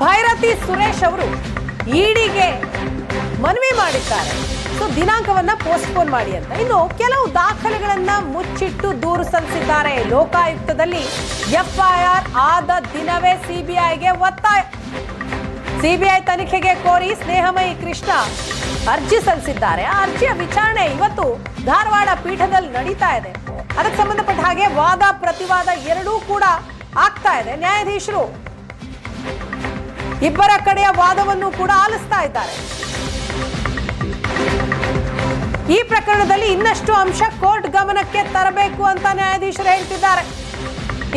ಭೈರತಿ ಸುರೇಶ್ ಅವರು ಇಡಿಗೆ ಮನವಿ ಮಾಡಿದ್ದಾರೆ. ದಿನಾಂಕವನ್ನ ಪೋಸ್ಟ್ಪೋನ್ ಮಾಡಿ ಅಂತ. ಇನ್ನು ಕೆಲವು ದಾಖಲೆಗಳನ್ನ ಮುಚ್ಚಿಟ್ಟು ದೂರು ಸಲ್ಲಿಸಿದ್ದಾರೆ. ಲೋಕಾಯುಕ್ತದಲ್ಲಿ ಎಫ್ಐಆರ್ ಆದ ದಿನವೇ ಸಿಬಿಐಗೆ ಒತ್ತಾಯ. ಸಿಬಿಐ ತನಿಖೆಗೆ ಕೋರಿ ಸ್ನೇಹಮಯಿ ಕೃಷ್ಣ ಅರ್ಜಿ ಸಲ್ಲಿಸಿದ್ದಾರೆ. ಆ ಅರ್ಜಿಯ ವಿಚಾರಣೆ ಇವತ್ತು ಧಾರವಾಡ ಪೀಠದಲ್ಲಿ ನಡೀತಾ ಇದೆ. ಅದಕ್ಕೆ ಸಂಬಂಧಪಟ್ಟ ಹಾಗೆ ವಾದ ಪ್ರತಿವಾದ ಎರಡೂ ಕೂಡ ಆಗ್ತಾ ಇದೆ. ನ್ಯಾಯಾಧೀಶರು ಇಬ್ಬರ ಕಡೆಯ ವಾದವನ್ನು ಕೂಡ ಆಲಿಸ್ತಾ ಇದ್ದಾರೆ. ಈ ಪ್ರಕರಣದಲ್ಲಿ ಇನ್ನಷ್ಟು ಅಂಶ ಕೋರ್ಟ್ ಗಮನಕ್ಕೆ ತರಬೇಕು ಅಂತ ನ್ಯಾಯಾಧೀಶರು ಹೇಳ್ತಿದ್ದಾರೆ.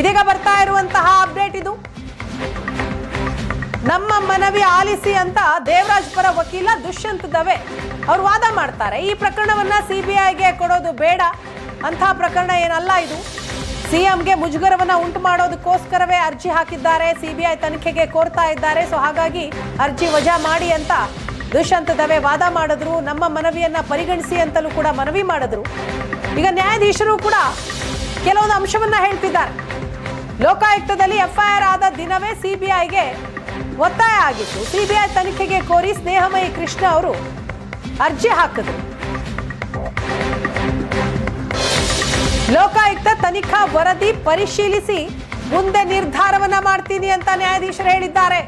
ಇದೀಗ ಬರ್ತಾ ಇರುವಂತಹ ಅಪ್ಡೇಟ್ ಇದು. ನಮ್ಮ ಮನವಿ ಆಲಿಸಿ ಅಂತ ದೇವರಾಜ್ ಪರ ವಕೀಲ ದುಷ್ಯಂತ್ ದವೆ ಅವರು ವಾದ ಮಾಡ್ತಾರೆ. ಈ ಪ್ರಕರಣವನ್ನ ಸಿಬಿಐಗೆ ಕೊಡೋದು ಬೇಡ, ಅಂತಹ ಪ್ರಕರಣ ಏನಲ್ಲ ಇದು. ಸಿಎಂಗೆ ಮುಜುಗರವನ್ನ ಉಂಟು ಮಾಡೋದಕ್ಕೋಸ್ಕರವೇ ಅರ್ಜಿ ಹಾಕಿದ್ದಾರೆ, ಸಿಬಿಐ ತನಿಖೆಗೆ ಕೋರ್ತಾ ಇದ್ದಾರೆ. ಸೊ ಹಾಗಾಗಿ ಅರ್ಜಿ ವಜಾ ಮಾಡಿ ಅಂತ ದುಷ್ಯಂತ್ ದವೆ ವಾದ ಮಾಡಿದ್ರು. ನಮ್ಮ ಮನವಿಯನ್ನ ಪರಿಗಣಿಸಿ ಅಂತಲೂ ಕೂಡ ಮನವಿ ಮಾಡಿದ್ರು. ಈಗ ನ್ಯಾಯಾಧೀಶರು ಕೂಡ ಕೆಲವೊಂದು ಅಂಶವನ್ನ ಹೇಳ್ತಿದ್ದಾರೆ. ಲೋಕಾಯುಕ್ತದಲ್ಲಿ ಎಫ್ಐಆರ್ ಆದ ದಿನವೇ ಸಿಬಿಐಗೆ ಒತ್ತಾಯ ಆಗಿತ್ತು. ಸಿಬಿಐ ತನಿಖೆಗೆ ಕೋರಿ ಸ್ನೇಹಮಯಿ ಕೃಷ್ಣ ಅವರು ಅರ್ಜಿ ಹಾಕಿದ್ರು. ಲೋಕಾಯುಕ್ತ ತನಿಖಾ ವರದಿ ಪರಿಶೀಲಿಸಿ ಮುಂದೆ ನಿರ್ಧಾರವನ್ನ ಮಾಡ್ತೀನಿ ಅಂತ ನ್ಯಾಯಾಧೀಶರು ಹೇಳಿದ್ದಾರೆ.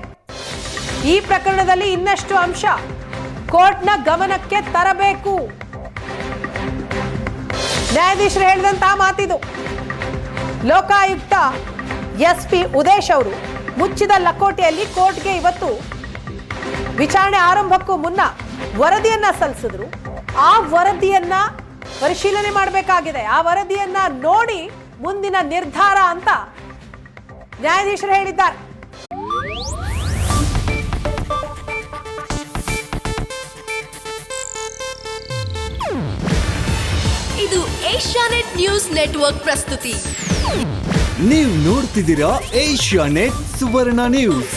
ಈ ಪ್ರಕರಣದಲ್ಲಿ ಇನ್ನಷ್ಟು ಅಂಶ ಕೋರ್ಟ್ನ ಗಮನಕ್ಕೆ ತರಬೇಕು. ನ್ಯಾಯಾಧೀಶರು ಹೇಳಿದಂತಹ ಮಾತಿದು. ಲೋಕಾಯುಕ್ತ ಎಸ್ಪಿ ಉದೇಶ್ ಅವರು ಮುಚ್ಚಿದ ಲಕೋಟೆಯಲ್ಲಿ ಕೋರ್ಟ್ಗೆ ಇವತ್ತು ವಿಚಾರಣೆ ಆರಂಭಕ್ಕೂ ಮುನ್ನ ವರದಿಯನ್ನ ಸಲ್ಲಿಸಿದ್ರು. ಆ ವರದಿಯನ್ನ ಪರಿಶೀಲನೆ ಮಾಡಬೇಕಾಗಿದೆ. ಆ ವರದಿಯನ್ನ ನೋಡಿ ಮುಂದಿನ ನಿರ್ಧಾರ ಅಂತ ನ್ಯಾಯಾಧೀಶರು ಹೇಳಿದ್ದಾರೆ. ಇದು ಏಷ್ಯಾನೆಟ್ ನ್ಯೂಸ್ ನೆಟ್ವರ್ಕ್ ಪ್ರಸ್ತುತಿ. ನೀವು ನೋಡ್ತಿದ್ದೀರಾ ಏಷ್ಯಾನೆಟ್ ಸುವರ್ಣ ನ್ಯೂಸ್.